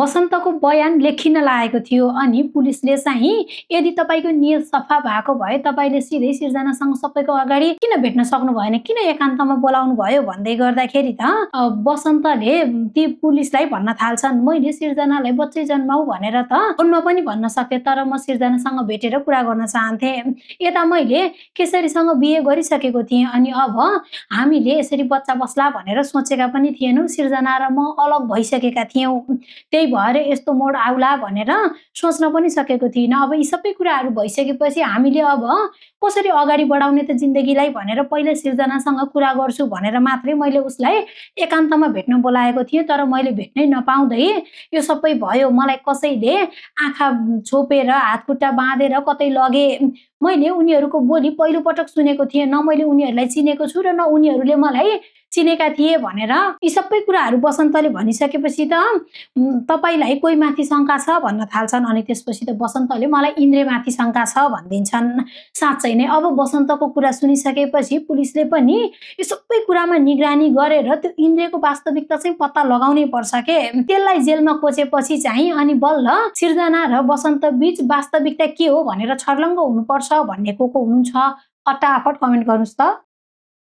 वसन्तको बयान लेखिन लागेको थियो अनि पुलिसले चाहिँ यदि तपाईँको नियत सफा भएको भए तपाईँले सिधै सिर्जनासँग सबैको अगाडि किन भेट्न सक्नु भएन, किन एकान्तमा बोलाउनु भयो भन्दै गर्दाखेरि त वसन्तले ती पुलिसलाई भन्न थाल्छन्, मैले सिर्जनालाई बच्चै जन्माऊ भनेर त फोनमा पनि भन्न सक्थे, तर म सिर्जनासँग भेटेर कुरा गर्न चाहन्थे। यता मैले केसरीसँग बिहे गरिसकेको थिएँ अनि अब हामीले यसरी बच्चा बस्ला भनेर सोचेका पनि थिएनौँ। सिर्जना र म अलग भइसकेका थियौँ, त्यही भएर यस्तो मोड आउला भनेर सोच्न पनि सकेको थिइनँ। अब यी सबै कुराहरू भइसकेपछि हामीले अब कसरी अगाडि बढाउने त जिन्दगीलाई भनेर पहिले सिर्जनासँग कुरा गर्छु भनेर मात्रै मैले उसलाई एकान्तमा भेट्न बोलाएको थिएँ, तर मैले भेट्नै नपाउँदै यो सबै भयो। मलाई कसैले आँखा छोपेर हातखुट्टा बाँधेर कतै लगे। मैले उनीहरूको बोली पहिलोपटक सुनेको थिएँ, न मैले उनीहरूलाई चिनेको छु र न उनीहरूले मलाई चिनेका थिए भनेर यी सबै कुराहरू वसन्तले भनिसकेपछि त तपाईँलाई कोही माथि शङ्का छ भन्न थाल्छन् अनि त्यसपछि त वसन्तले मलाई इन्द्रमाथि शङ्का छ भनिदिन्छन्। साँच्चै नै अब वसन्तको कुरा सुनिसकेपछि पुलिसले पनि यो सबै कुरामा निगरानी गरेर त्यो इन्द्रको वास्तविकता चाहिँ पत्ता लगाउनै पर्छ के। त्यसलाई जेलमा कोचेपछि चाहिँ अनि बल्ल सिर्जना र वसन्त बीच वास्तविकता के हो भनेर छर्लङ्ग हुनुपर्छ भन्ने को हुनुहुन्छ फटाफट कमेन्ट गर्नुहोस् त।